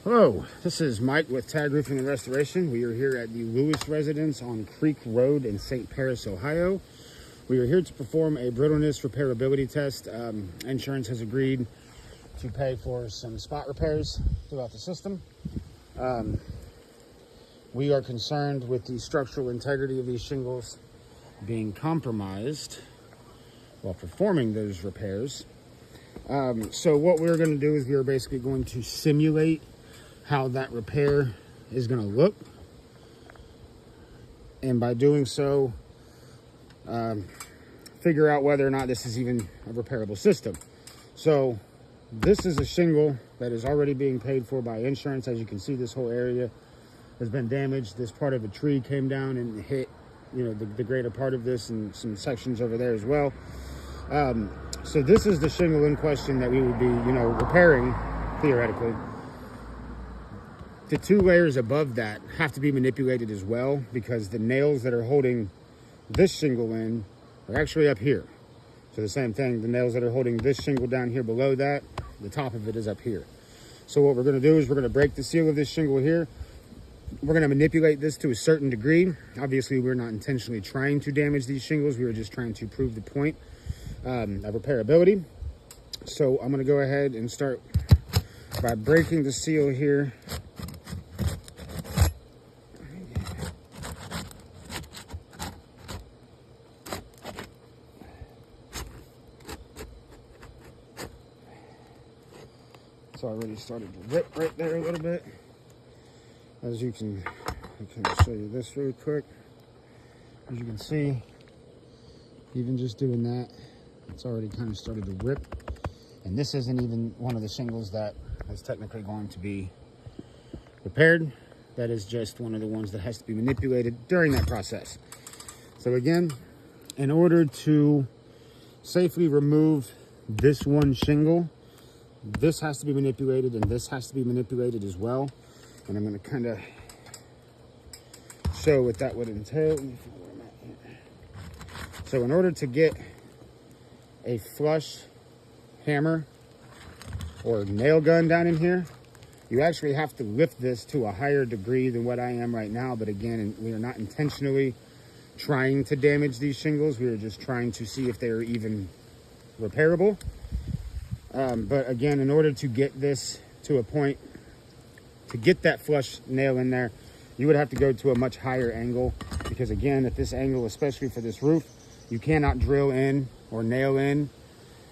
Hello, this is Mike with Tag Roofing and Restoration. We are here at the Lewis residence on Creek Road in St. Paris, Ohio. We are here to perform a brittleness repairability test. Insurance has agreed to pay for some spot repairs throughout the system. We are concerned with the structural integrity of these shingles being compromised while performing those repairs. So what we're going to do is we are basically going to simulate how that repair is going to look, and by doing so figure out whether or not this is even a repairable system. So this is a shingle that is already being paid for by insurance. As you can see, this whole area has been damaged. This part of a tree came down and hit, the greater part of this, and some sections over there as well. So this is the shingle in question that we would be, repairing theoretically. The two layers above that have to be manipulated as well, because the nails that are holding this shingle in are actually up here. So the same thing, the nails that are holding this shingle down here below that, the top of it is up here. So what we're going to do is we're going to break the seal of this shingle here. We're going to manipulate this to a certain degree. Obviously, we're not intentionally trying to damage these shingles. We were just trying to prove the point of repairability. So I'm going to go ahead and start by breaking the seal here. It's already started to rip right there a little bit. As I can show you this really quick. As you can see, even just doing that, it's already kind of started to rip. And this isn't even one of the shingles that is technically going to be repaired. That is just one of the ones that has to be manipulated during that process. So again, in order to safely remove this one shingle, this has to be manipulated, and this has to be manipulated as well. And I'm going to kind of show what that would entail. So in order to get a flush hammer or nail gun down in here, you actually have to lift this to a higher degree than what I am right now. But again, we are not intentionally trying to damage these shingles. We are just trying to see if they are even repairable. But again, in order to get this to a point, to get that flush nail in there, you would have to go to a much higher angle, because again, at this angle, especially for this roof, you cannot drill in or nail in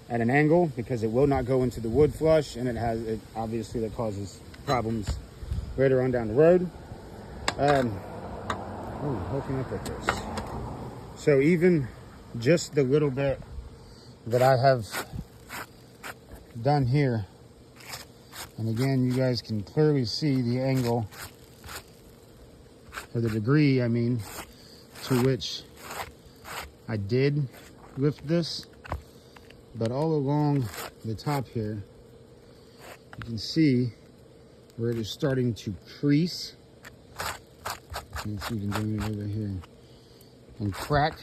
at an angle, because it will not go into the wood flush, and it obviously that causes problems later on down the road. Hooking up with this. So even just the little bit that I have done here, and again, you guys can clearly see the angle, or the degree, to which I did lift this. But all along the top here, you can see where it is starting to crease. Let's see if you can bring it over here. And crack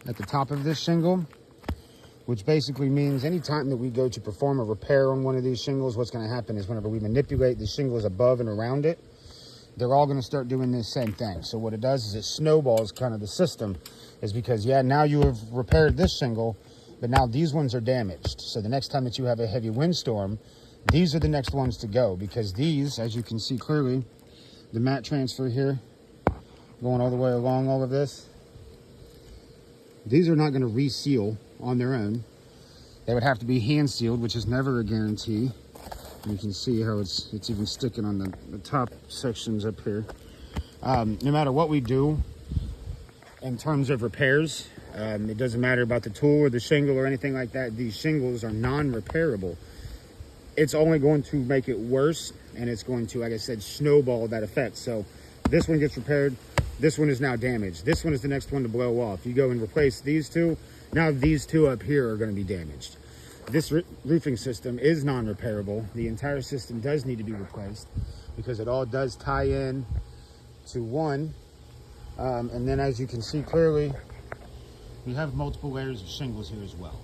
at the top of this shingle, which basically means anytime that we go to perform a repair on one of these shingles, what's going to happen is whenever we manipulate the shingles above and around it, they're all going to start doing this same thing. So what it does is it snowballs kind of the system, is because, now you have repaired this shingle, but now these ones are damaged. So the next time that you have a heavy windstorm, these are the next ones to go, because these, as you can see clearly, the mat transfer here, going all the way along all of this, these are not going to reseal on their own. They would have to be hand sealed, which is never a guarantee. And you can see how it's even sticking on the top sections up here. No matter what we do in terms of repairs, it doesn't matter about the tool or the shingle or anything like that. These shingles are non-repairable. It's only going to make it worse, and it's going to, like I said, snowball that effect. So this one gets repaired. This one is now damaged. This one is the next one to blow off. You go and replace these two. Now these two up here are going to be damaged. This roofing system is non-repairable. The entire system does need to be replaced, because it all does tie in to one. And then, as you can see clearly, we have multiple layers of shingles here as well.